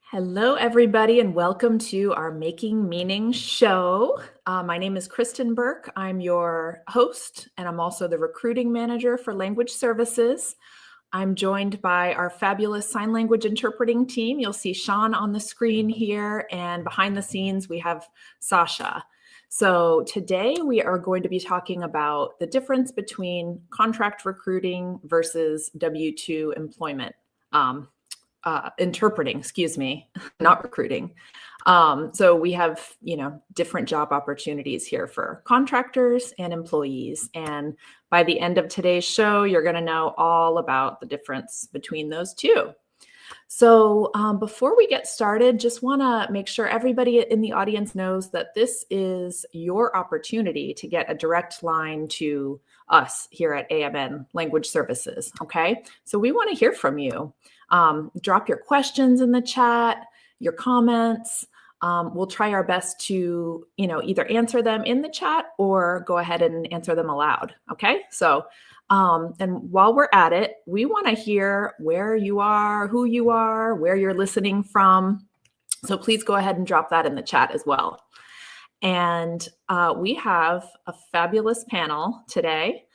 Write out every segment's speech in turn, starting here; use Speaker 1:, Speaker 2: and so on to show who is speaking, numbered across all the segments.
Speaker 1: Hello, everybody, and welcome to our Making Meaning show. My name is Kristen Burke. I'm your host, and I'm also the recruiting manager for language services. I'm joined by our fabulous sign language interpreting team. You'll see Sean on the screen here, and behind the scenes, we have Sasha. So today we are going to be talking about the difference between contract recruiting versus W-2 employment. Interpreting, excuse me, not recruiting. So we have, different job opportunities here for contractors and employees. And by the end of today's show, you're going to know all about the difference between those two. So before we get started, just want to make sure everybody in the audience knows that this is your opportunity to get a direct line to us here at AMN Language Services. Okay, so we want to hear from you. Drop your questions in the chat, your comments. We'll try our best to, either answer them in the chat or go ahead and answer them aloud. Okay, so and while we're at it, we want to hear where you are, who you are, where you're listening from. So please go ahead and drop that in the chat as well. And we have a fabulous panel today.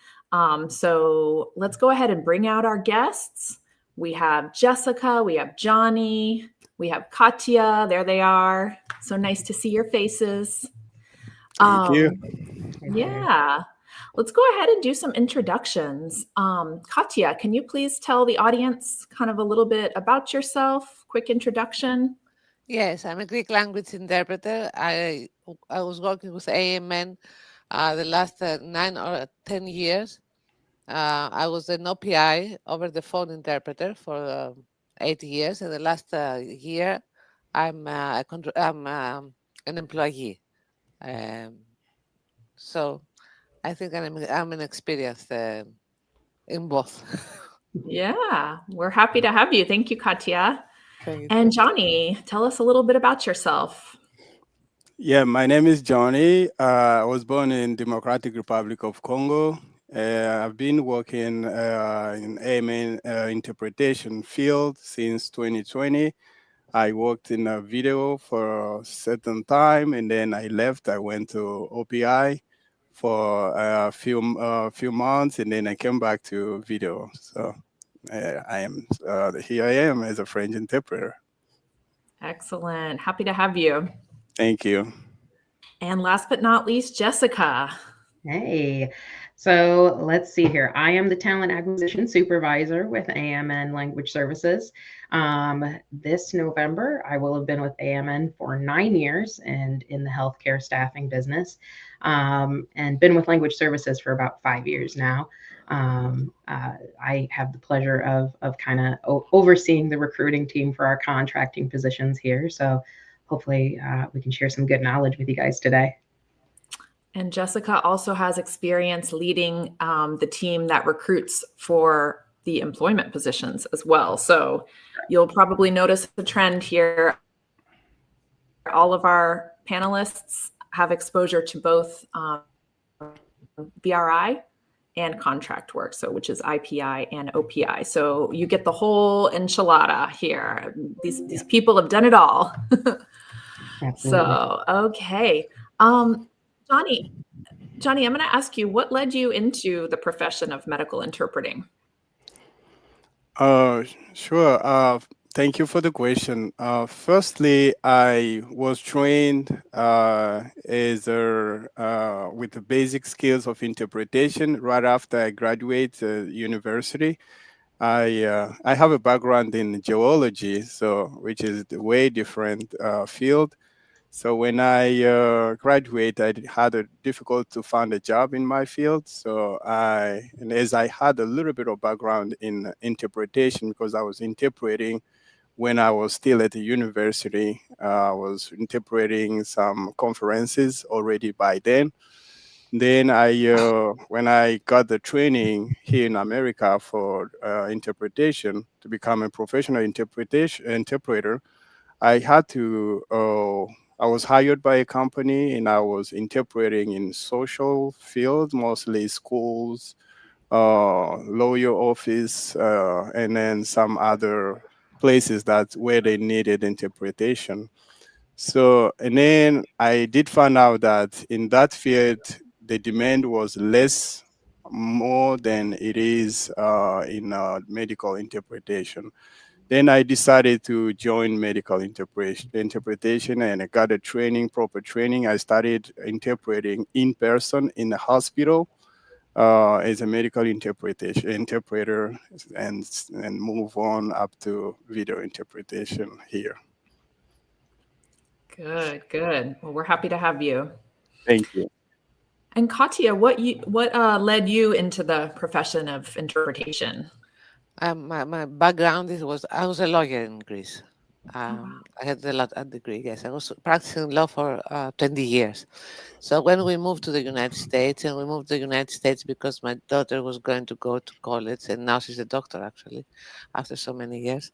Speaker 1: So let's go ahead and bring out our guests. We have Jessica, we have Johnny, we have Katya. There they are. So nice to see your faces.
Speaker 2: Thank you.
Speaker 1: Yeah. Let's go ahead and do some introductions. Katya, can you please tell the audience kind of a little bit about yourself? Quick introduction.
Speaker 3: Yes, I'm a Greek language interpreter. I was working with AMN the last 9 or 10 years. I was an OPI, over the phone interpreter, for 8 years. And the last year, I'm an employee. So I think I'm an experienced in both.
Speaker 1: Yeah, we're happy to have you. Thank you, Katya.
Speaker 3: Thank you.
Speaker 1: And Johnny, tell us a little bit about yourself.
Speaker 2: Yeah, my name is Johnny. I was born in Democratic Republic of Congo. I've been working in AMN interpretation field since 2020. I worked in a video for a certain time, and then I left. I went to OPI for a few months, and then I came back to video. So here I am as a French interpreter.
Speaker 1: Excellent. Happy to have you.
Speaker 2: Thank you.
Speaker 1: And last but not least, Jessica.
Speaker 4: Hey, so let's see here. I am the talent acquisition supervisor with AMN Language Services. This November, I will have been with AMN for 9 years and in the healthcare staffing business, and been with Language Services for about 5 years now. I have the pleasure of kind of overseeing the recruiting team for our contracting positions here. So hopefully we can share some good knowledge with you guys today.
Speaker 1: And Jessica also has experience leading the team that recruits for the employment positions as well. So you'll probably notice the trend here. All of our panelists have exposure to both VRI and contract work, so which is IPI and OPI. So you get the whole enchilada here. These people have done it all. So, okay. Johnny, I'm going to ask you, what led you into the profession of medical interpreting?
Speaker 2: Sure. Thank you for the question. Firstly, I was trained with the basic skills of interpretation right after I graduated university. I have a background in geology, which is a way different field. So when I graduated, I had a difficult to find a job in my field. And as I had a little bit of background in interpretation because I was interpreting when I was still at the university, I was interpreting some conferences already by then. Then when I got the training here in America for interpretation to become a professional interpreter, I had to. I was hired by a company and I was interpreting in social fields, mostly schools, lawyer office, and then some other places where they needed interpretation. So, and then I did find out that in that field, the demand was more than it is in medical interpretation. Then I decided to join medical interpretation, and I got a proper training. I started interpreting in person in the hospital as a medical interpreter, and move on up to video interpretation here.
Speaker 1: Good, good. Well, we're happy to have you.
Speaker 2: Thank you.
Speaker 1: And Katya, what led you into the profession of interpretation?
Speaker 3: My background I was a lawyer in Greece. I had a degree. Yes, I was practicing law for 20 years. So when we moved to the United States, and we moved to the United States because my daughter was going to go to college, and now she's a doctor actually, after so many years.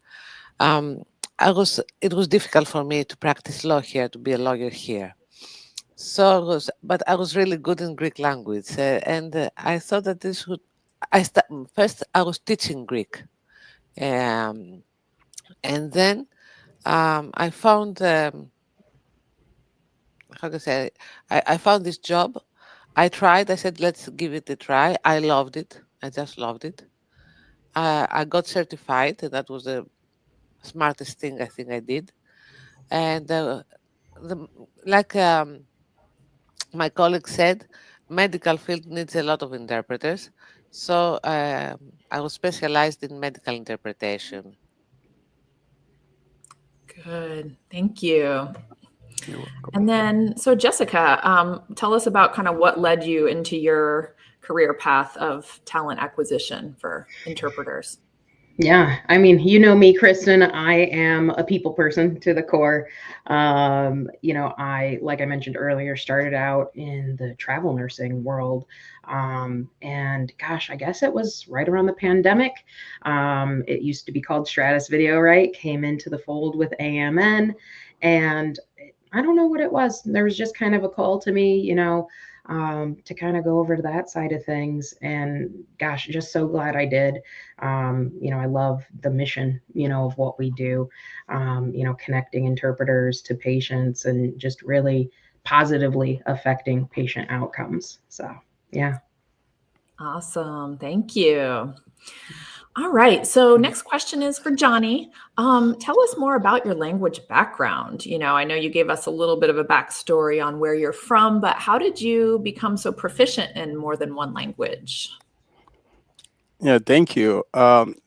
Speaker 3: It was difficult for me to practice law here, to be a lawyer here. So but I was really good in Greek language, and I thought that this would. First, I was teaching Greek, and then I found how to say, I found this job. I tried. I said, let's give it a try. I loved it. I just loved it. I got certified, and that was the smartest thing I think I did. And like my colleague said, medical field needs a lot of interpreters. So I was specialized in medical interpretation.
Speaker 1: Good, thank you.
Speaker 2: You're welcome.
Speaker 1: And then, so Jessica, tell us about kind of what led you into your career path of talent acquisition for interpreters.
Speaker 4: Yeah, I mean, you know me, Kristen, I am a people person to the core. Like I mentioned earlier, started out in the travel nursing world. And gosh, I guess it was right around the pandemic. It used to be called Stratus Video, right? Came into the fold with AMN, and I don't know what it was. There was just kind of a call to me, to kind of go over to that side of things. And gosh, just so glad I did. I love the mission, of what we do, connecting interpreters to patients and just really positively affecting patient outcomes. So, yeah.
Speaker 1: Awesome. Thank you. All right. So next question is for Johnny. Tell us more about your language background. I know you gave us a little bit of a backstory on where you're from, but how did you become so proficient in more than one language?
Speaker 2: Yeah, thank you.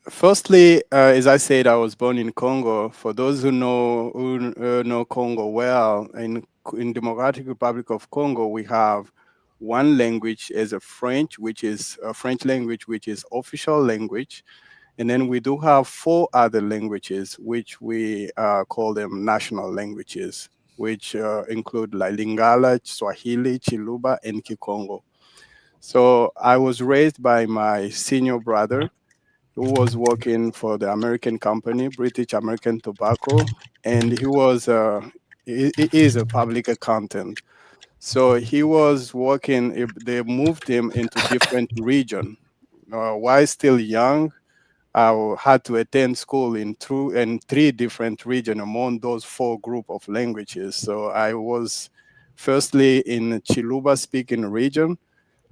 Speaker 2: Firstly, as I said, I was born in Congo. For those who know Congo well, in Democratic Republic of Congo, we have one language as a French, which is a French language, which is official language. And then we do have 4 other languages, which we call them national languages, which include like Lingala, Swahili, Chiluba, and Kikongo. So I was raised by my senior brother, who was working for the American company, British American Tobacco, and he is a public accountant. So he was working. They moved him into different region. While still young, I had to attend school in 3 different regions among those 4 group of languages. So I was firstly in Chiluba speaking region.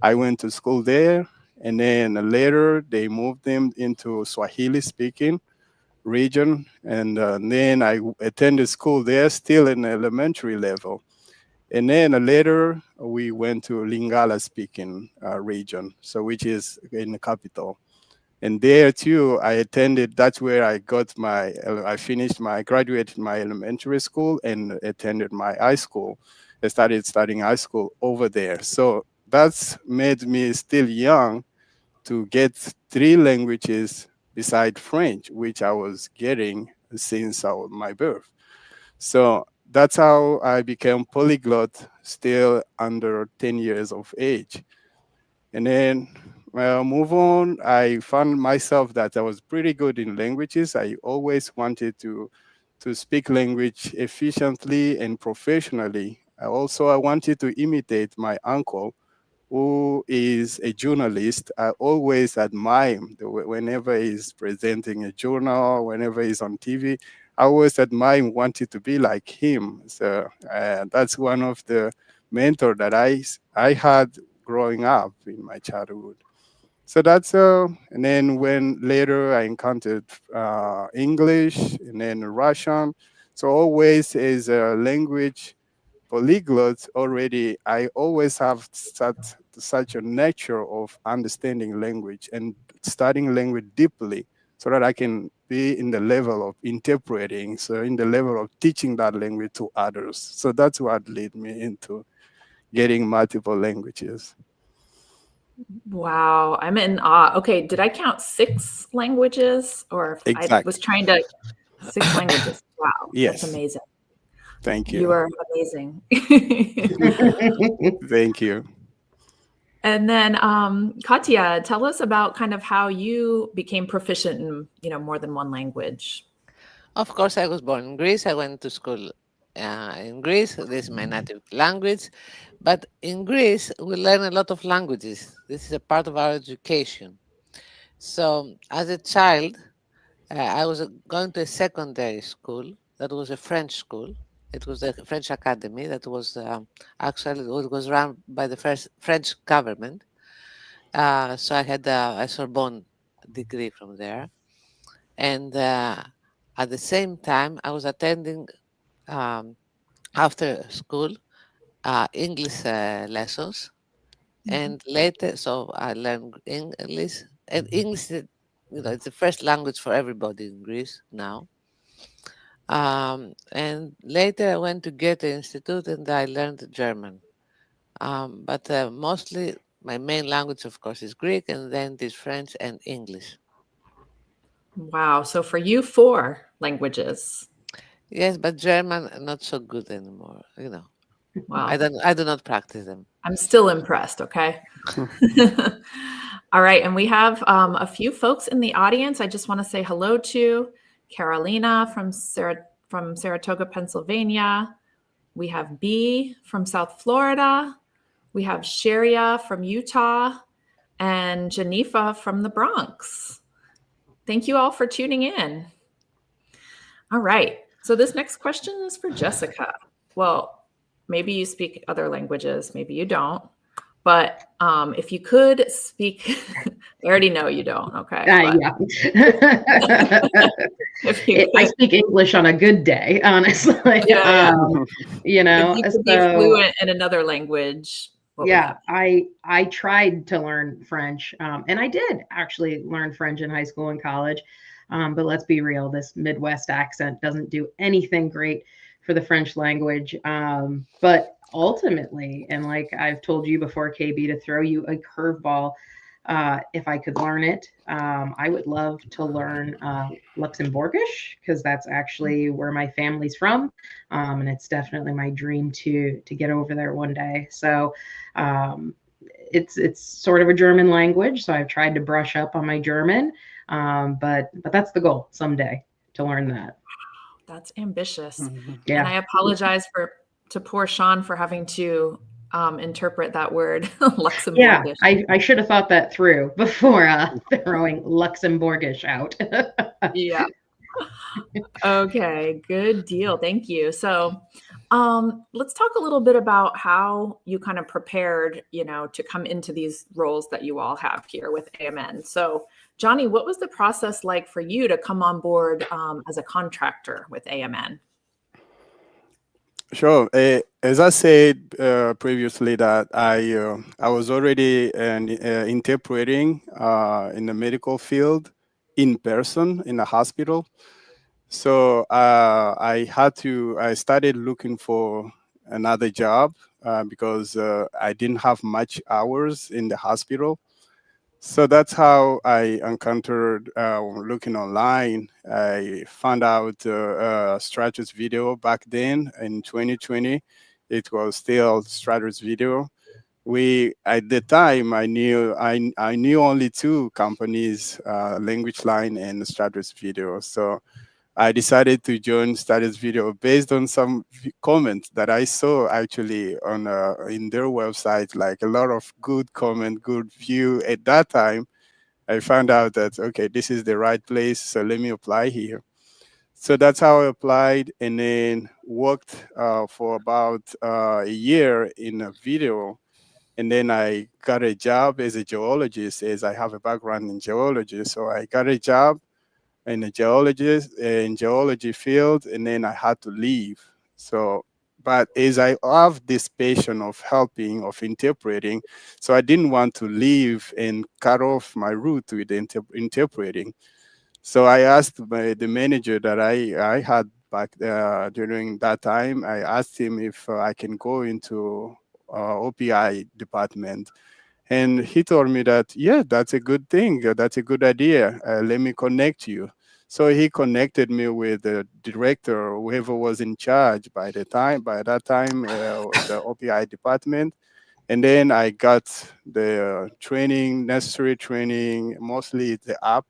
Speaker 2: I went to school there, and then later they moved them into Swahili speaking region, and then I attended school there still in elementary level. And then later we went to Lingala speaking region, so which is in the capital. And there too, that's where I graduated my elementary school and attended my high school. I started studying high school over there. So that's made me still young to get 3 languages beside French, which I was getting since my birth. So that's how I became polyglot still under 10 years of age. And then move on, I found myself that I was pretty good in languages. I always wanted to speak language efficiently and professionally. I wanted to imitate my uncle, who is a journalist. I always admire him whenever he's presenting a journal, whenever he's on TV. I always admire him, wanted to be like him. So that's one of the mentor that I had growing up in my childhood. So that's and then when later I encountered English and then Russian. So always is a language polyglot already. I always have such a nature of understanding language and studying language deeply so that I can be in the level of interpreting, so in the level of teaching that language to others. So that's what led me into getting multiple languages.
Speaker 1: Wow, I'm in awe. Okay, did I count 6 languages, or I
Speaker 2: Exactly.
Speaker 1: was trying to 6 languages? Wow,
Speaker 2: Yes.
Speaker 1: that's amazing.
Speaker 2: Thank you.
Speaker 1: You are amazing.
Speaker 2: Thank you.
Speaker 1: And then, Katya, tell us about kind of how you became proficient in, more than one language.
Speaker 3: Of course, I was born in Greece. I went to school in Greece. This is my native language. But in Greece, we learn a lot of languages. This is a part of our education. So as a child, I was going to a secondary school that was a French school. It was a French academy that was actually it was run by the first French government. So I had a Sorbonne degree from there. And at the same time, I was attending after school English lessons. And later, so I learned English. And English, it's the first language for everybody in Greece now. And later I went to Goethe Institute and I learned German. But mostly my main language, of course, is Greek, and then it is French and English.
Speaker 1: Wow. So for you, 4 languages.
Speaker 3: Yes, but German not so good anymore.
Speaker 1: Wow.
Speaker 3: I do not practice them.
Speaker 1: I'm still impressed. Okay. All right. And we have a few folks in the audience. I just want to say hello to Carolina from Saratoga, Pennsylvania. We have B from South Florida. We have Sharia from Utah and Janifa from the Bronx. Thank you all for tuning in. All right. So this next question is for Jessica. Well, maybe you speak other languages, maybe you don't. But if you could speak, I already know you don't. Okay.
Speaker 4: Yeah. I speak English on a good day, honestly.
Speaker 1: Yeah.
Speaker 4: If
Speaker 1: you could be fluent in another language.
Speaker 4: Yeah, I tried to learn French, and I did actually learn French in high school and college. But let's be real, this Midwest accent doesn't do anything great for the French language. But ultimately, and like I've told you before, KB, to throw you a curveball, if I could learn it, I would love to learn Luxembourgish, because that's actually where my family's from, and it's definitely my dream to get over there one day. So it's sort of a German language, so I've tried to brush up on my German, but that's the goal someday, to learn that.
Speaker 1: That's ambitious.
Speaker 4: Yeah.
Speaker 1: And I apologize to poor Sean for having to interpret that word, Luxembourgish.
Speaker 4: Yeah, I should have thought that through before throwing Luxembourgish out.
Speaker 1: Yeah. Okay, good deal. Thank you. So let's talk a little bit about how you kind of prepared, to come into these roles that you all have here with AMN. So Johnny, what was the process like for you to come on board as a contractor with AMN?
Speaker 2: Sure. As I said previously, that I was already interpreting in the medical field in person in the hospital. So I started looking for another job because I didn't have much hours in the hospital. So that's how I encountered looking online. I found out Stratus Video back then in 2020. It was still Stratus Video. At the time I knew only 2 companies, Language Line and Stratus Video. So I decided to join Status Video based on some comments that I saw actually on in their website, like a lot of good comment, good view. At that time, I found out that, okay, this is the right place, so let me apply here. So that's how I applied, and then worked for about a year in a video. And then I got a job as a geologist, as I have a background in geology. So I got a job in a geology field, and then I had to leave. So, but as I have this passion of helping, of interpreting, so I didn't want to leave and cut off my route with interpreting. So I asked the manager that I had back during that time. I asked him if I can go into OPI department, and he told me that, yeah, that's a good thing. That's a good idea. Let me connect you. So he connected me with the director, whoever was in charge by that time, the OPI department. And then I got the training, necessary training, mostly the app.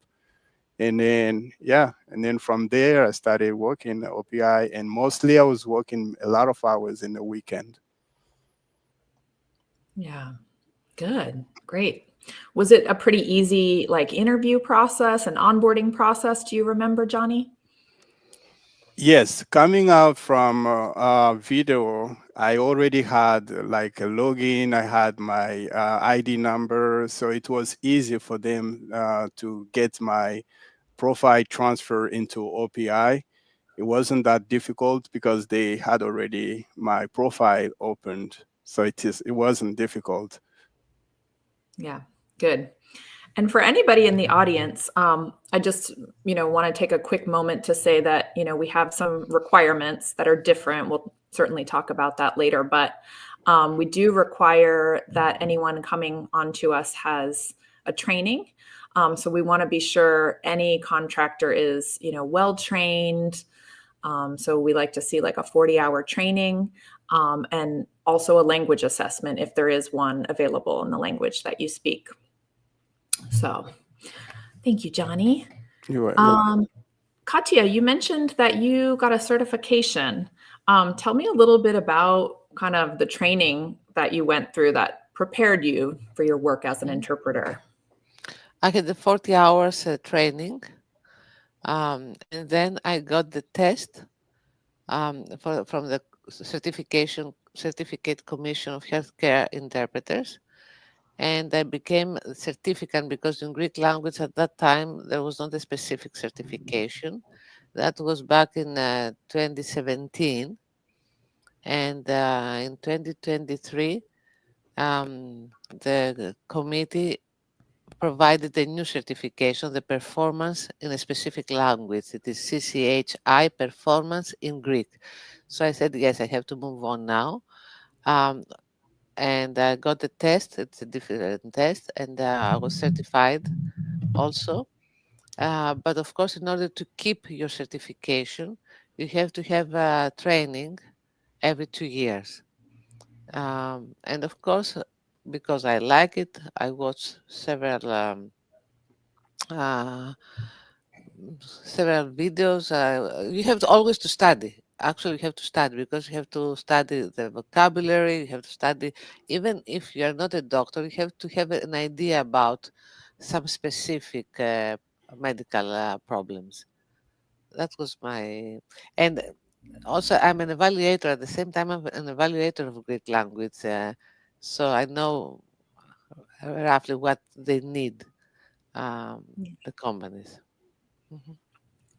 Speaker 2: And then, yeah, and then from there, I started working at OPI, and mostly I was working a lot of hours in the weekend.
Speaker 1: Yeah. Good. Great. Was it a pretty easy like interview process and onboarding process? Do you remember, Johnny?
Speaker 2: Yes, coming out from video, I already had like a login. I had my ID number, so it was easy for them to get my profile transfer into OPI. It wasn't that difficult because they had already my profile opened, so it wasn't difficult.
Speaker 1: Yeah. Good. And for anybody in the audience, I just, want to take a quick moment to say that, we have some requirements that are different. We'll certainly talk about that later, but we do require that anyone coming onto us has a training. So we want to be sure any contractor is, well-trained. So we like to see like a 40-hour training and also a language assessment if there is one available in the language that you speak. So thank you, Johnny.
Speaker 2: You're welcome.
Speaker 1: Katya, you mentioned that you got a certification. Tell me a little bit about kind of the training that you went through that prepared you for your work as an interpreter. I
Speaker 3: had the 40 hours training, and then I got the test from the Certificate Commission of Healthcare Interpreters. And I became a certificate because in Greek language at that time, there was not a specific certification. That was back in 2017. And in 2023, the committee provided a new certification, the performance in a specific language. It is CCHI, performance in Greek. So I said, yes, I have to move on now. And I got the test. It's a different test, and I was certified also. But of course, in order to keep your certification, you have to have training every 2 years. And of course, because I like it, I watched several videos. You have to always to study. Actually, you have to study because you have to study the vocabulary. You have to study, even if you are not a doctor, you have to have an idea about some specific medical problems. That was my, and also I'm an evaluator at the same time. I'm an evaluator of Greek language, so I know roughly what they need, the companies. Mm-hmm.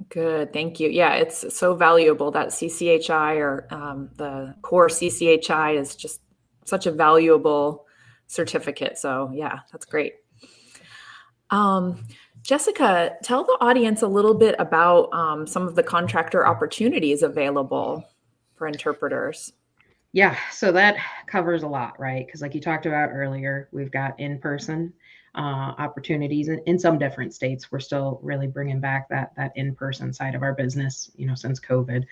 Speaker 1: Good, thank you. Yeah, it's so valuable that CCHI or the core CCHI is just such a valuable certificate. So yeah, that's great. Jessica, tell the audience a little bit about some of the contractor opportunities available for interpreters.
Speaker 4: Yeah, so that covers a lot, right? Because like you talked about earlier, we've got in-person opportunities in some different states. We're still really bringing back that in-person side of our business, since COVID.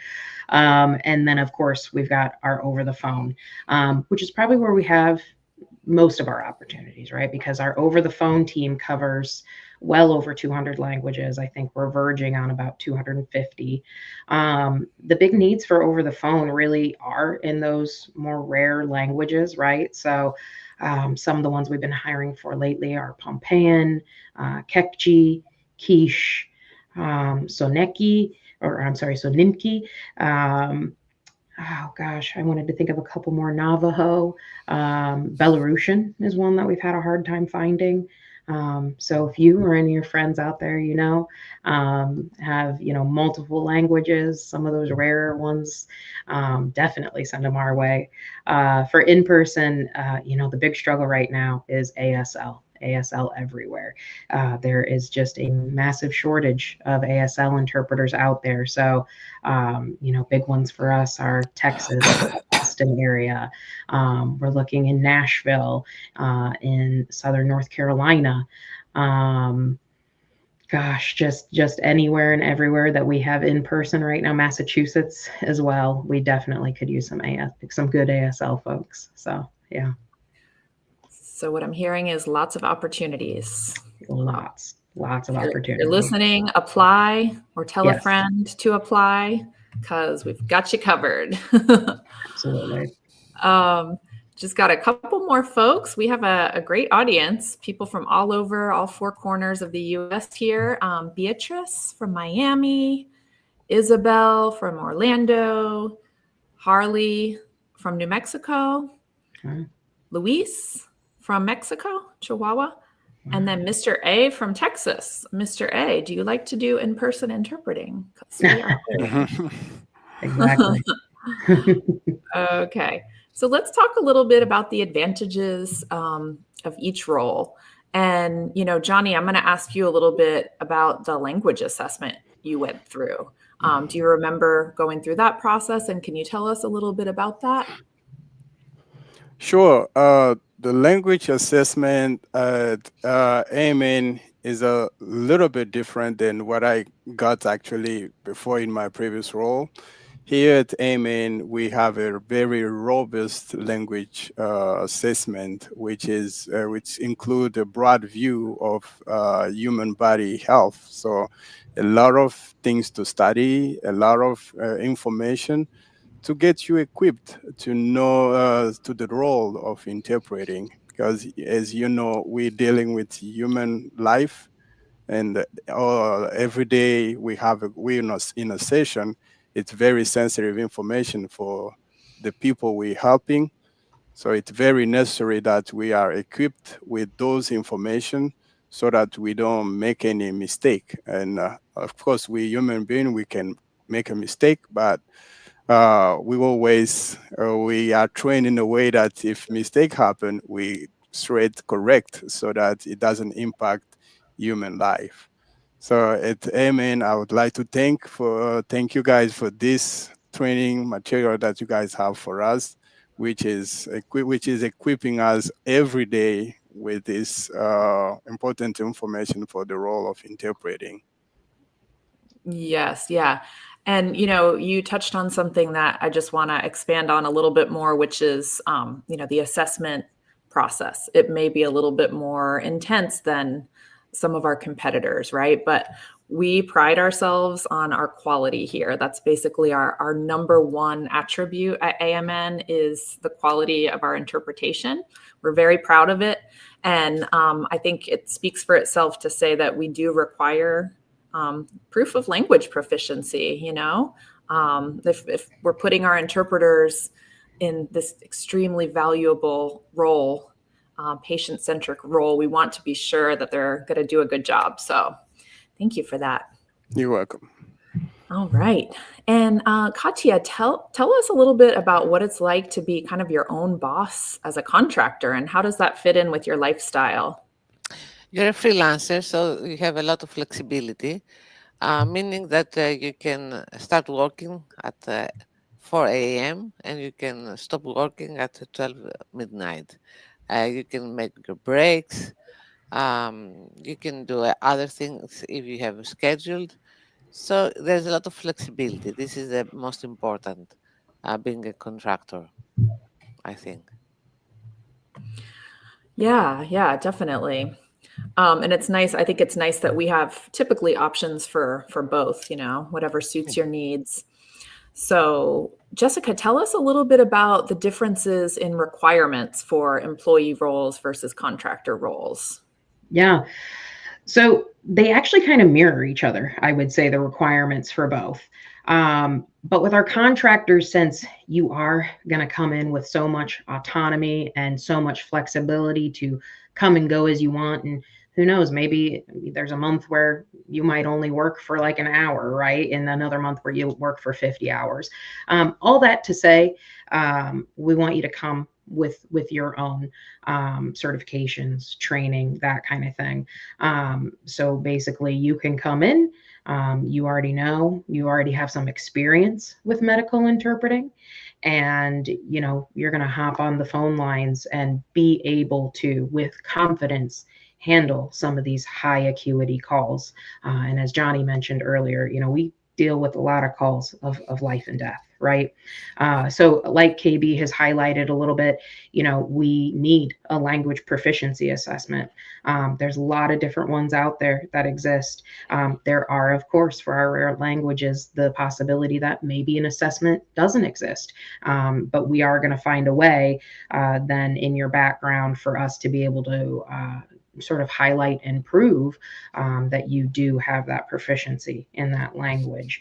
Speaker 4: And then of course we've got our over the phone, which is probably where we have most of our opportunities, right? Because our over the phone team covers well over 200 languages. I think we're verging on about 250. The big needs for over the phone really are in those more rare languages, right? So some of the ones we've been hiring for lately are Pompeian, Kekchi, Quiche, Soneki, or I'm sorry, Soninki. Oh gosh, I wanted to think of a couple more. Navajo, Belarusian is one that we've had a hard time finding. So if you or any of your friends out there, have multiple languages, some of those rarer ones, definitely send them our way. For in person, the big struggle right now is ASL. ASL everywhere. There is just a massive shortage of ASL interpreters out there. So, big ones for us are Texas, Austin area. We're looking in Nashville, in Southern North Carolina. Gosh, just anywhere and everywhere that we have in person right now. Massachusetts as well. We definitely could use some good ASL folks. So yeah.
Speaker 1: So what I'm hearing is lots of opportunities.
Speaker 4: Lots of
Speaker 1: If
Speaker 4: opportunities.
Speaker 1: you're listening, apply or tell a
Speaker 4: Yes.
Speaker 1: friend to apply because we've got you covered.
Speaker 4: Absolutely.
Speaker 1: Just got a couple more folks. We have a great audience, people from all over, all four corners of the US here. Beatrice from Miami, Isabel from Orlando, Harley from New Mexico,
Speaker 4: Okay.
Speaker 1: Luis from Mexico, Chihuahua, and then Mr. A from Texas. Mr. A, do you like to do in-person interpreting? 'Cause we are
Speaker 4: Exactly.
Speaker 1: Okay. So let's talk a little bit about the advantages of each role. And, Johnny, I'm going to ask you a little bit about the language assessment you went through. Do you remember going through that process? And can you tell us a little bit about that?
Speaker 2: Sure. The language assessment at AMN is a little bit different than what I got actually before in my previous role. Here at AMN, we have a very robust language assessment, which include a broad view of human body health. So a lot of things to study, a lot of information to get you equipped to know to the role of interpreting. Because as you know, we're dealing with human life, and every day we're in a session. It's very sensitive information for the people we're helping. So it's very necessary that we are equipped with those information so that we don't make any mistake. And of course, we human being, we can make a mistake, but we are trained in a way that if mistake happen, we straight correct so that it doesn't impact human life. So at AMN, I would like to thank you guys for this training material that you guys have for us, which is equipping us every day with this important information for the role of interpreting.
Speaker 1: Yes, yeah. And you touched on something that I just want to expand on a little bit more, which is the assessment process. It may be a little bit more intense than some of our competitors, right? But we pride ourselves on our quality here. That's basically our number one attribute at AMN is the quality of our interpretation. We're very proud of it. And I think it speaks for itself to say that we do require proof of language proficiency. If we're putting our interpreters in this extremely valuable role, patient-centric role, we want to be sure that they're going to do a good job. So thank you for that.
Speaker 2: You're welcome.
Speaker 1: All right. And Katya, tell us a little bit about what it's like to be kind of your own boss as a contractor, and how does that fit in with your lifestyle?
Speaker 3: You're a freelancer, so you have a lot of flexibility, meaning that you can start working at 4 a.m. and you can stop working at 12 midnight. You can make your breaks. You can do other things if you have scheduled. So there's a lot of flexibility. This is the most important, being a contractor, I think.
Speaker 1: Yeah, definitely. And it's nice. I think it's nice that we have typically options for both, whatever suits your needs. So Jessica, tell us a little bit about the differences in requirements for employee roles versus contractor roles.
Speaker 4: Yeah. So they actually kind of mirror each other, I would say, the requirements for both. But with our contractors, since you are going to come in with so much autonomy and so much flexibility to come and go as you want, and who knows, maybe there's a month where you might only work for like an hour, right? And another month where you work for 50 hours. All that to say, we want you to come with your own certifications, training, that kind of thing. So basically, you can come in. You already know, you already have some experience with medical interpreting, and you're going to hop on the phone lines and be able to, with confidence, handle some of these high acuity calls. And as Johnny mentioned earlier, we deal with a lot of calls of life and death, right? So like KB has highlighted a little bit, we need a language proficiency assessment. There's a lot of different ones out there that exist. There are, of course, for our rare languages, the possibility that maybe an assessment doesn't exist. But we are going to find a way then in your background for us to be able to sort of highlight and prove that you do have that proficiency in that language.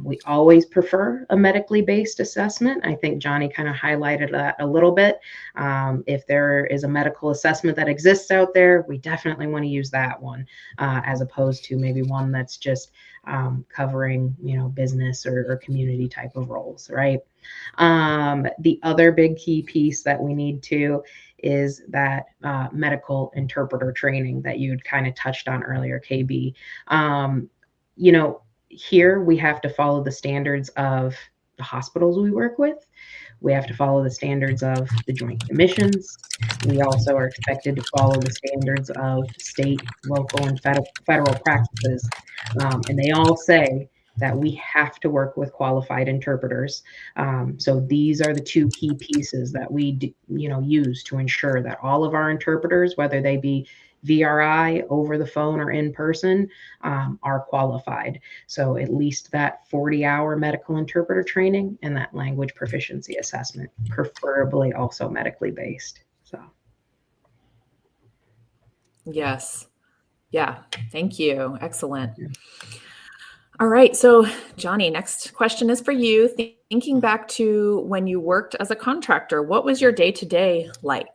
Speaker 4: We always prefer a medically based assessment. I think Johnny kind of highlighted that a little bit. If there is a medical assessment that exists out there, we definitely want to use that one as opposed to maybe one that's just covering, business or community type of roles, right? The other big key piece that we need to is that medical interpreter training that you'd kind of touched on earlier, KB. Here we have to follow the standards of the hospitals we work with. We have to follow the standards of the Joint Commissions. We also are expected to follow the standards of state, local, and federal practices. And they all say that we have to work with qualified interpreters. So these are the two key pieces that we use to ensure that all of our interpreters, whether they be VRI, over the phone, or in person, are qualified. So at least that 40-hour medical interpreter training and that language proficiency assessment, preferably also medically based. So.
Speaker 1: Yes. Yeah. Thank you. Excellent. All right. So, Johnny, next question is for you. Thinking back to when you worked as a contractor, what was your day-to-day like?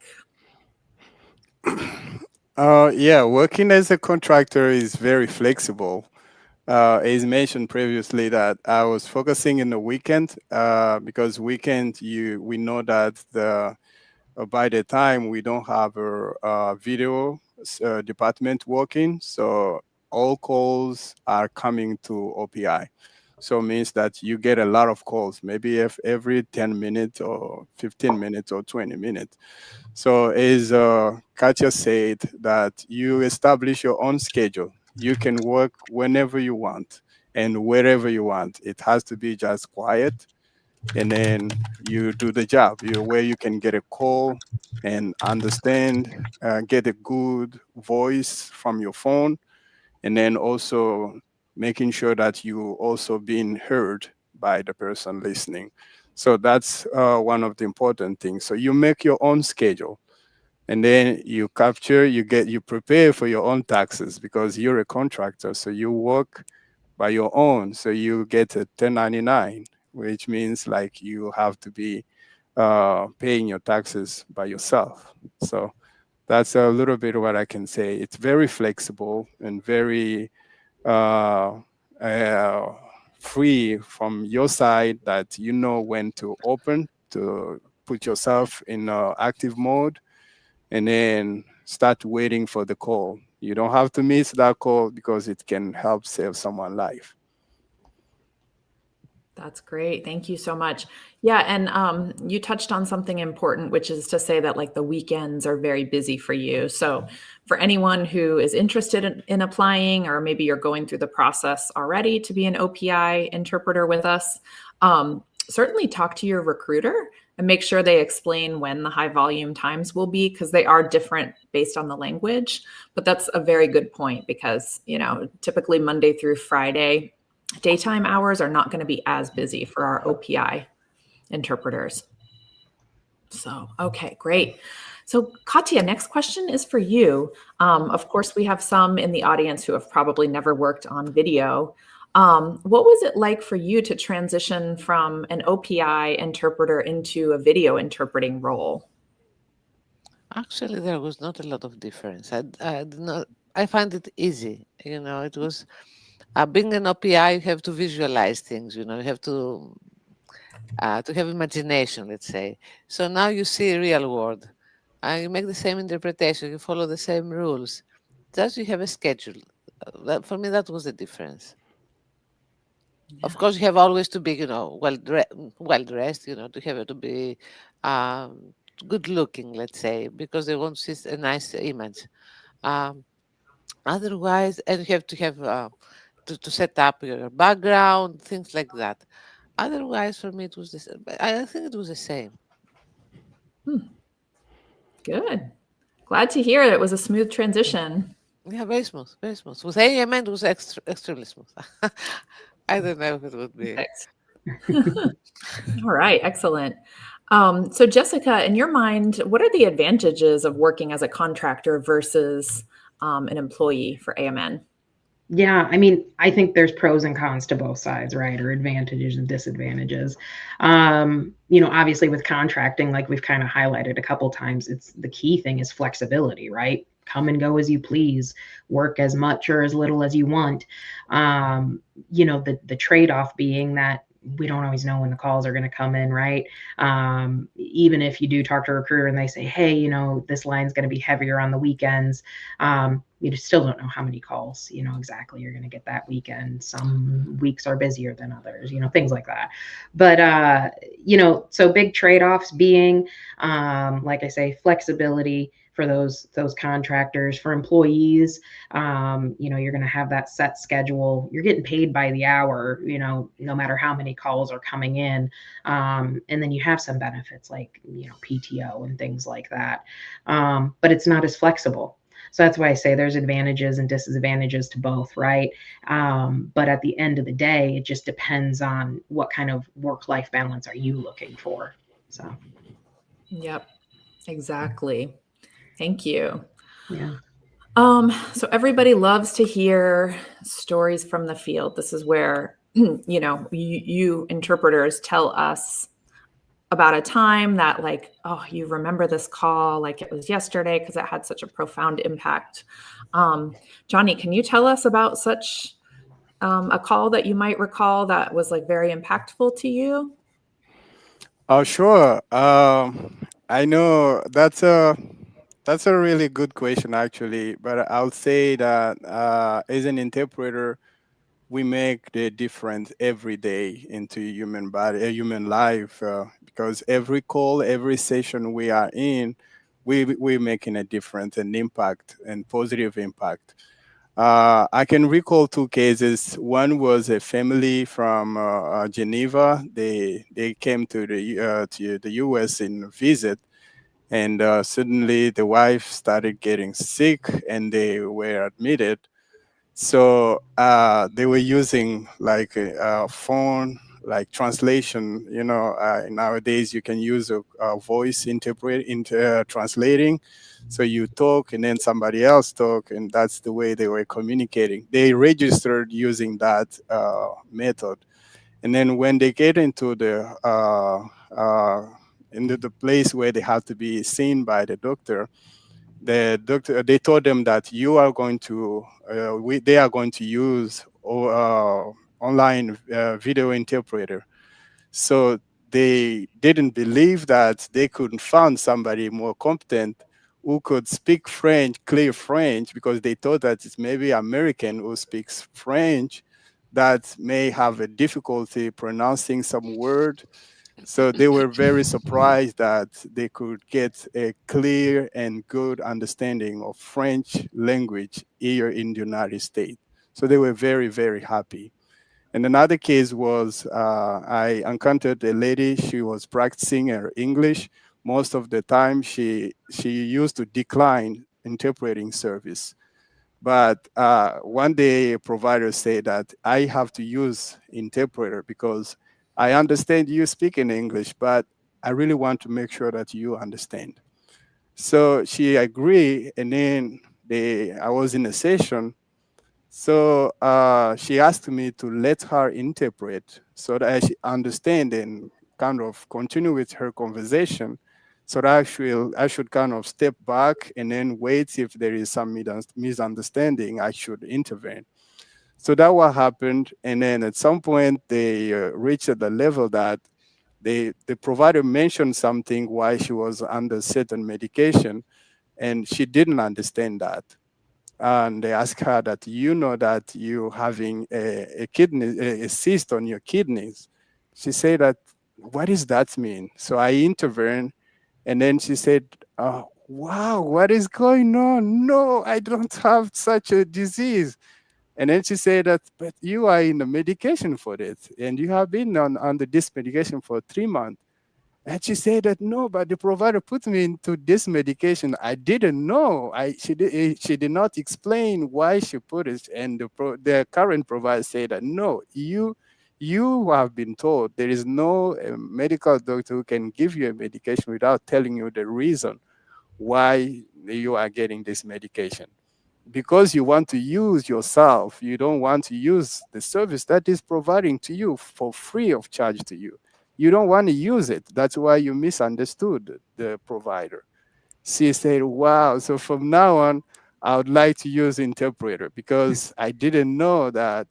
Speaker 2: Working as a contractor is very flexible. As mentioned previously, that I was focusing in the weekend because weekend we know that by the time we don't have a video department working, so all calls are coming to OPI. So it means that you get a lot of calls, maybe if every 10 minutes or 15 minutes or 20 minutes. So as Katya said, that you establish your own schedule. You can work whenever you want and wherever you want. It has to be just quiet. And then you do the job where you can get a call and understand, get a good voice from your phone. And then also making sure that you also being heard by the person listening. So that's one of the important things. So you make your own schedule, and then you prepare for your own taxes because you're a contractor. So you work by your own. So you get a 1099, which means like you have to be paying your taxes by yourself. So that's a little bit of what I can say. It's very flexible and very free from your side, that you know when to open, to put yourself in active mode, and then start waiting for the call. You don't have to miss that call because it can help save someone's life.
Speaker 1: That's great. Thank you so much. Yeah. And you touched on something important, which is to say that like the weekends are very busy for you. So for anyone who is interested in applying, or maybe you're going through the process already to be an OPI interpreter with us, certainly talk to your recruiter and make sure they explain when the high volume times will be, because they are different based on the language. But that's a very good point, because, typically Monday through Friday, daytime hours are not going to be as busy for our OPI interpreters. So, okay, great. So Katya, next question is for you. Of course, we have some in the audience who have probably never worked on video. What was it like for you to transition from an OPI interpreter into a video interpreting role?
Speaker 3: Actually, there was not a lot of difference. I find it easy. It was being an OPI, you have to visualize things. You have to have imagination, let's say. So now you see real world. You make the same interpretation. You follow the same rules. Just you have a schedule. For me, that was the difference. Yeah. Of course, you have always to be, well dressed. To have to be good looking, let's say, because they want to see a nice image. Otherwise, and you have to have to set up your background, things like that. Otherwise, for me, it was the same. I think it was the same.
Speaker 1: Good. Glad to hear it was a smooth transition.
Speaker 3: Yeah, very smooth, very smooth. With AMN, it was extremely smooth. I don't know if it would be.
Speaker 1: All right, excellent. So Jessica, in your mind, what are the advantages of working as a contractor versus an employee for AMN?
Speaker 4: Yeah, I mean, I think there's pros and cons to both sides, right? Or advantages and disadvantages. Obviously with contracting, like we've kind of highlighted a couple times, it's the key thing is flexibility, right? Come and go as you please, work as much or as little as you want. The trade-off being that we don't always know when the calls are going to come in, right? Even if you do talk to a recruiter and they say, hey, this line's going to be heavier on the weekends, you still don't know how many calls, exactly you're going to get that weekend. Some weeks are busier than others, things like that. But, so big trade-offs being, like I say, flexibility for those contractors. For employees, you're going to have that set schedule. You're getting paid by the hour, no matter how many calls are coming in. And then you have some benefits like, PTO and things like that. But it's not as flexible. So that's why I say there's advantages and disadvantages to both, right? But at the end of the day, it just depends on what kind of work-life balance are you looking for. So.
Speaker 1: Yep, exactly. Thank you.
Speaker 4: Yeah.
Speaker 1: So everybody loves to hear stories from the field. This is where, you interpreters tell us about a time that you remember this call like it was yesterday because it had such a profound impact. Johnny, can you tell us about such a call that you might recall that was very impactful to you?
Speaker 2: Oh, sure. I know that's a really good question, actually. But I'll say that as an interpreter, we make the difference every day into human life, because every call, every session we are in, we're making a difference, an impact, and positive impact. I can recall two cases. One was a family from Geneva. They came to the U.S. in visit, and suddenly the wife started getting sick, and they were admitted. So they were using a phone, like translation. Nowadays you can use a voice translating. So you talk and then somebody else talk, and that's the way they were communicating. They registered using that method, and then when they get into the place where they have to be seen by the doctor, they told them that you are going to they are going to use online video interpreter. So they didn't believe that they could find somebody more competent who could speak French, clear French, because they thought that it's maybe American who speaks French that may have a difficulty pronouncing some word. So they were very surprised that they could get a clear and good understanding of French language here in the United States. So they were very, very happy. And another case was I encountered a lady. She was practicing her English. Most of the time, she used to decline interpreting service. But one day, a provider said that I have to use interpreter because I understand you speak in English, but I really want to make sure that you understand. So she agreed, and then I was in a session. So she asked me to let her interpret so that I should understand and kind of continue with her conversation. So that I should kind of step back and then wait if there is some misunderstanding, I should intervene. So that what happened. And then at some point they reached the level that the provider mentioned something while she was under certain medication, and she didn't understand that. And they asked her that, you know, that you having a kidney, a cyst on your kidneys. She said that, what does that mean? So I intervened, and then she said, oh, wow, what is going on? No, I don't have such a disease. And then she said that, but you are in the medication for it, and you have been under this medication for 3 months. And she said that, no, but the provider put me into this medication. I didn't know. She did not explain why she put it. And the current provider said that, no, you have been told. There is no medical doctor who can give you a medication without telling you the reason why you are getting this medication. Because you want to use yourself, you don't want to use the service that is providing to you for free of charge to you. You don't want to use it. That's why you misunderstood the provider. She said, wow, so from now on, I would like to use interpreter because I didn't know that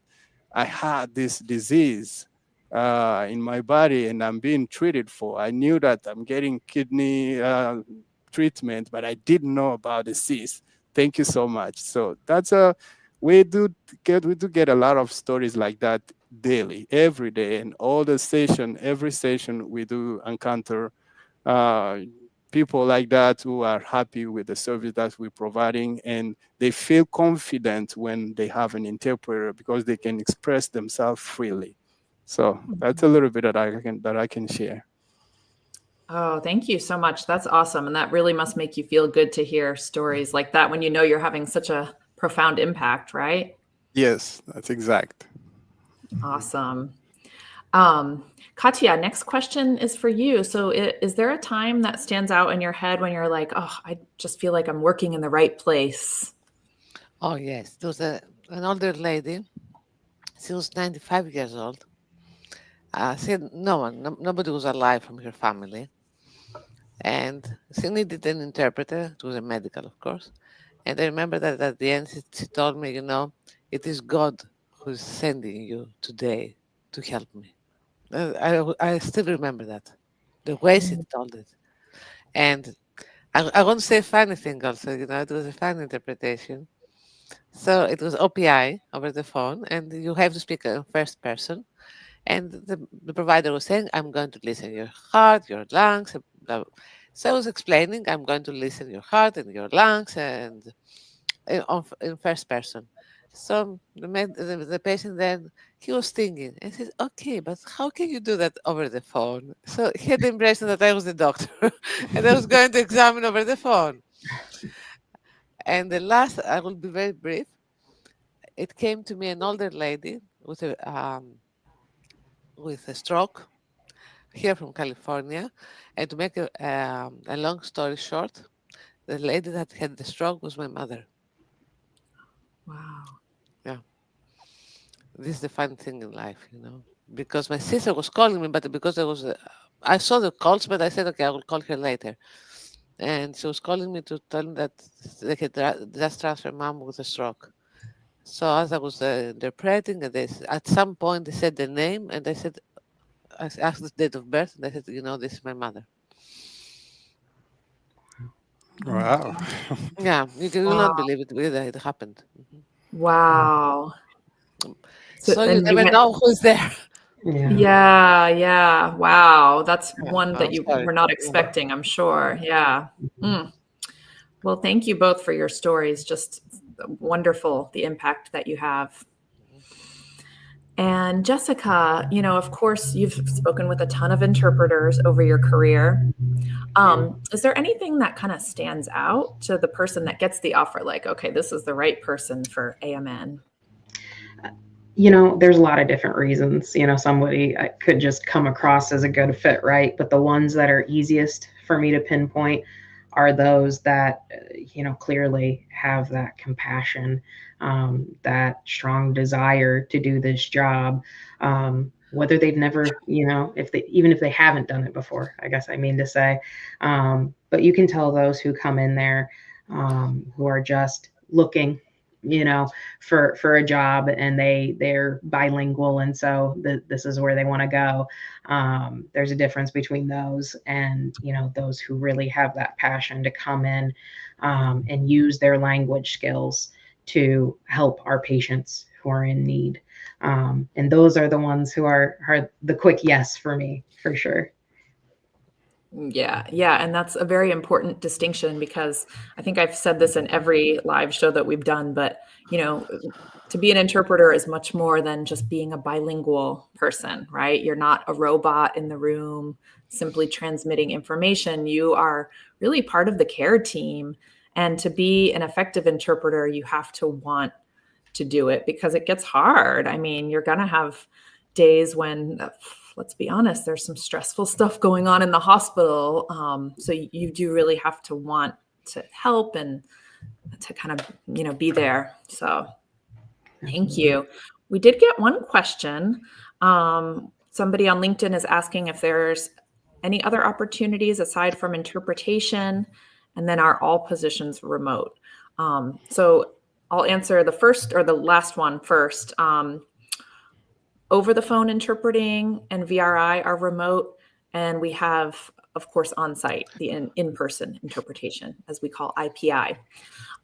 Speaker 2: I had this disease in my body and I'm being treated for. I knew that I'm getting kidney treatment, but I didn't know about the cyst. Thank you so much. So that's we do get a lot of stories like that daily, every day, and every session we do encounter people like that who are happy with the service that we're providing, and they feel confident when they have an interpreter because they can express themselves freely. So that's a little bit that I can share.
Speaker 1: Oh, thank you so much. That's awesome. And that really must make you feel good to hear stories like that when you know you're having such a profound impact, right?
Speaker 2: Yes, that's exact.
Speaker 1: Awesome. Katya, next question is for you. So is there a time that stands out in your head when you're like, oh, I just feel like I'm working in the right place?
Speaker 3: Oh, yes. There was an older lady. She was 95 years old. She had nobody was alive from her family. And she needed an interpreter. It was a medical, of course. And I remember that at the end, she told me, it is God who's sending you today to help me. I still remember that, the way she told it. And I want to say a funny thing also, it was a fun interpretation. So it was OPI over the phone, and you have to speak in first person. And the provider was saying, I'm going to listen to your heart, your lungs. So I was explaining, I'm going to listen to your heart and your lungs and in first person. So the patient then, he was thinking and said, okay, but how can you do that over the phone? So he had the impression that I was the doctor and I was going to examine over the phone. And the last, I will be very brief. It came to me an older lady with a stroke here from California. And to make a long story short, the lady that had the stroke was my mother.
Speaker 1: Wow.
Speaker 3: Yeah. This is the fun thing in life, because my sister was calling me, but because I saw the calls, but I said, okay, I will call her later. And she was calling me to tell me that they had just transferred mom with a stroke. So as I was interpreting, and at some point they said the name, and I asked the date of birth, and I said, this is my mother.
Speaker 2: Wow.
Speaker 3: Yeah, you will not believe it, it happened.
Speaker 1: Wow.
Speaker 3: So you never know who's there.
Speaker 1: Yeah. Wow. That's one that you
Speaker 3: sorry.
Speaker 1: were not expecting, I'm sure. Yeah. Well, thank you both for your stories. Just wonderful, the impact that you have. And Jessica, of course, you've spoken with a ton of interpreters over your career. Is there anything that kind of stands out to the person that gets the offer? Like, okay, this is the right person for AMN.
Speaker 4: There's a lot of different reasons. Somebody could just come across as a good fit, right? But the ones that are easiest for me to pinpoint are those that, clearly have that compassion, that strong desire to do this job, whether they've never, even if they haven't done it before, I guess I mean to say. But you can tell those who come in there who are just looking, for a job, and they're bilingual, and so this is where they want to go. There's a difference between those and those who really have that passion to come in and use their language skills to help our patients who are in need. And those are the ones who are the quick yes for me, for sure.
Speaker 1: Yeah. And that's a very important distinction, because I think I've said this in every live show that we've done, but to be an interpreter is much more than just being a bilingual person, right? You're not a robot in the room simply transmitting information. You are really part of the care team. And to be an effective interpreter, you have to want to do it, because it gets hard. I mean, you're going to have days when, let's be honest, there's some stressful stuff going on in the hospital. So you do really have to want to help and to kind of, be there. So thank you. We did get one question. Somebody on LinkedIn is asking if there's any other opportunities aside from interpretation, and then are all positions remote? So I'll answer the first or the last one first. Over the phone interpreting and VRI are remote, and we have, of course, on-site, the in-person interpretation, as we call IPI.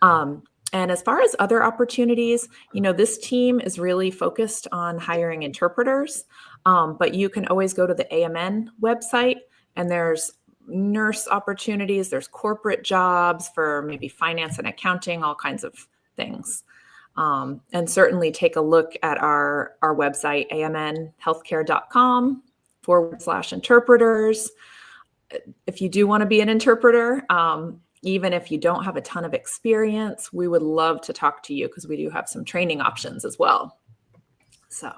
Speaker 1: And as far as other opportunities, this team is really focused on hiring interpreters, but you can always go to the AMN website, and there's nurse opportunities, there's corporate jobs for maybe finance and accounting, all kinds of things. And certainly take a look at our website, amnhealthcare.com/interpreters. If you do want to be an interpreter, even if you don't have a ton of experience, we would love to talk to you, because we do have some training options as well. So,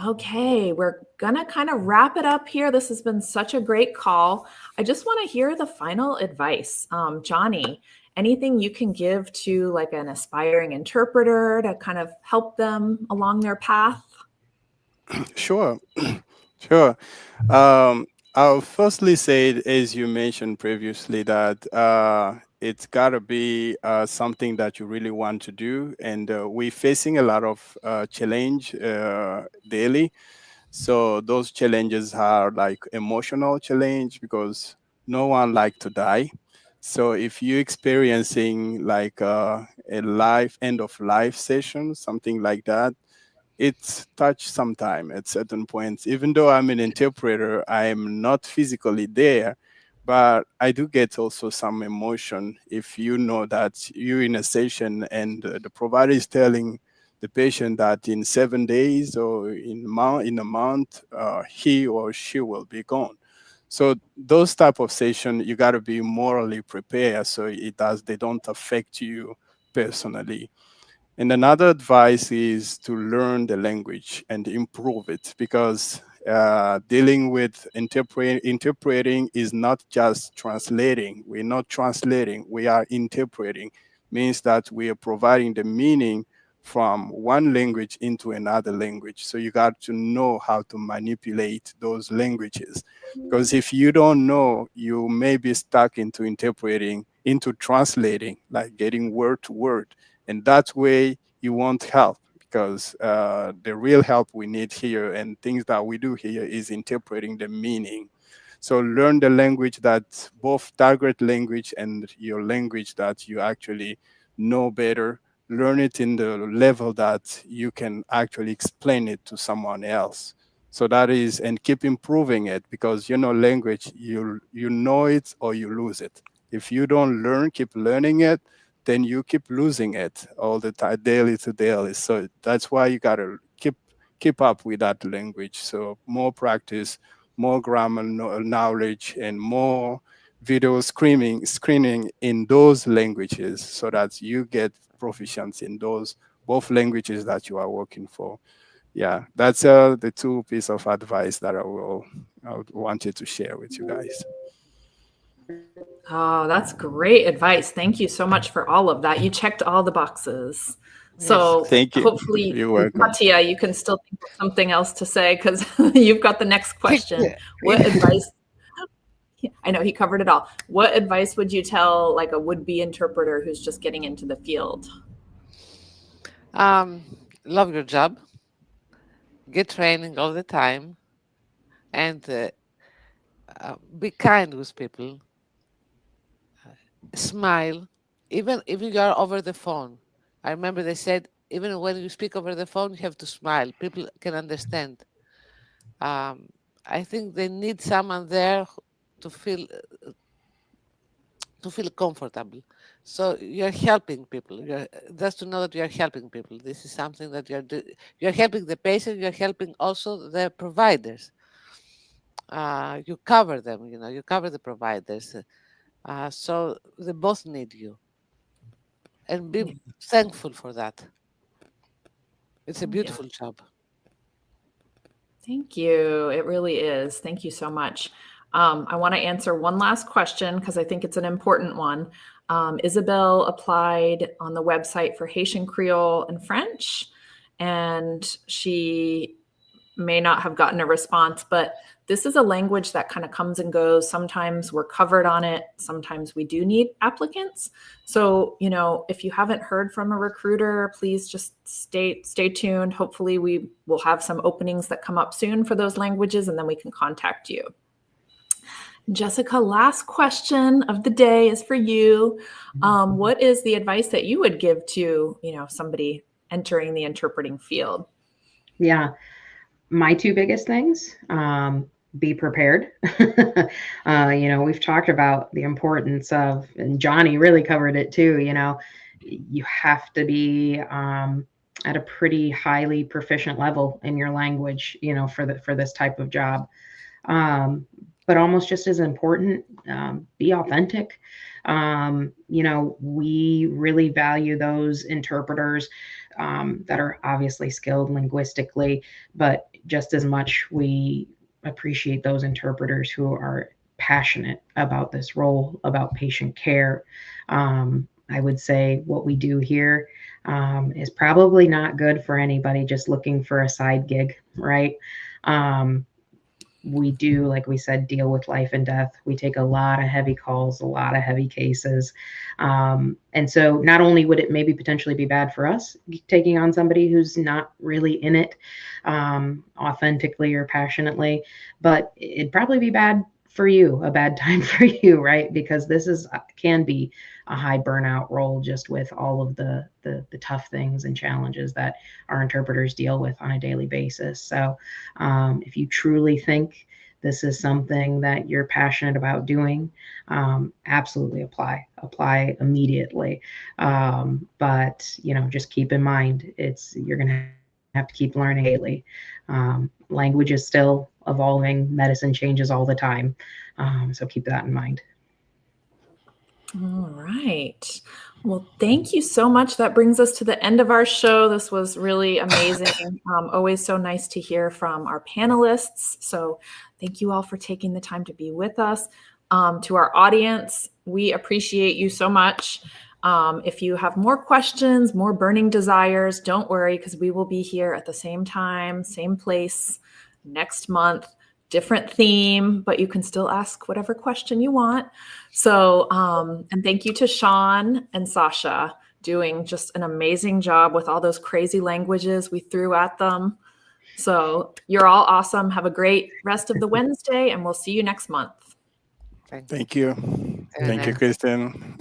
Speaker 1: okay, we're going to kind of wrap it up here. This has been such a great call. I just want to hear the final advice. Johnny, anything you can give to like an aspiring interpreter to kind of help them along their path?
Speaker 2: Sure. I'll firstly say, as you mentioned previously, that it's got to be something that you really want to do. And we're facing a lot of challenge daily. So those challenges are like emotional challenge, because no one like to die. So if you're experiencing like a end of life session, something like that, it's touch sometime at certain points. Even though I'm an interpreter, I'm not physically there, but I do get also some emotion if you know that you're in a session and the provider is telling the patient that in 7 days or in a month, he or she will be gone. So those type of session, you got to be morally prepared so they don't affect you personally. And another advice is to learn the language and improve it, because dealing with interpreting is not just translating. We're not translating, we are interpreting. Means that we are providing the meaning from one language into another language. So you got to know how to manipulate those languages. Because if you don't know, you may be stuck into translating, like getting word to word. And that way you won't help, because the real help we need here and things that we do here is interpreting the meaning. So learn the language, that's both target language and your language that you actually know better. Learn it in the level that you can actually explain it to someone else. So that is, and keep improving it, because language, you know it or you lose it. If you don't keep learning it, then you keep losing it all the time, daily to daily. So that's why you got to keep up with that language. So more practice, more grammar knowledge, and more video screening in those languages so that you get proficiency in those both languages that you are working for. Yeah, that's the two pieces of advice that I wanted to share with you guys.
Speaker 1: Oh, that's great advice. Thank you so much for all of that. You checked all the boxes. So
Speaker 2: Thank you.
Speaker 1: hopefully,
Speaker 2: You're welcome.
Speaker 1: Katia, you can still think of something else to say because you've got the next question. What advice? I know he covered it all. What advice would you tell like a would-be interpreter who's just getting into the field?
Speaker 3: Love your job. Get training all the time, and be kind with people. Smile, even if you are over the phone. I remember they said even when you speak over the phone, you have to smile. People can understand. I think they need someone there to feel comfortable. So you're helping people. Just to know that you're helping people. This is something that you're helping the patient. You're helping also the providers. You cover them. You cover the providers. So they both need you, and be thankful for that. It's a beautiful job.
Speaker 1: Thank you. It really is. Thank you so much. I want to answer one last question because I think it's an important one. Isabel applied on the website for Haitian Creole and French, and she may not have gotten a response, but this is a language that kind of comes and goes. Sometimes we're covered on it. Sometimes we do need applicants. So, if you haven't heard from a recruiter, please just stay tuned. Hopefully we will have some openings that come up soon for those languages, and then we can contact you. Jessica, last question of the day is for you. What is the advice that you would give to, somebody entering the interpreting field?
Speaker 4: Yeah. My two biggest things, be prepared. We've talked about the importance of, and Johnny really covered it too, you have to be at a pretty highly proficient level in your language, for this type of job. But almost just as important, be authentic. We really value those interpreters that are obviously skilled linguistically, but just as much we appreciate those interpreters who are passionate about this role, about patient care. I would say what we do here is probably not good for anybody just looking for a side gig, right? We do, like we said, deal with life and death. We take a lot of heavy calls, a lot of heavy cases. And so not only would it maybe potentially be bad for us taking on somebody who's not really in it authentically or passionately, but it'd probably be bad for you, a bad time for you, right? Because this can be a high burnout role just with all of the tough things and challenges that our interpreters deal with on a daily basis. So if you truly think this is something that you're passionate about doing, absolutely apply immediately. But just keep in mind, you're going to have to keep learning daily. Language is still evolving. Medicine changes all the time. So keep that in mind.
Speaker 1: All right. Well, thank you so much. That brings us to the end of our show. This was really amazing. Always so nice to hear from our panelists. So thank you all for taking the time to be with us. To our audience, we appreciate you so much. If you have more questions, more burning desires, don't worry, because we will be here at the same time, same place next month. Different theme, but you can still ask whatever question you want. So, and thank you to Sean and Sasha doing just an amazing job with all those crazy languages we threw at them. So you're all awesome. Have a great rest of the Wednesday, and we'll see you next month.
Speaker 2: Thank you. Thank you, Kristen.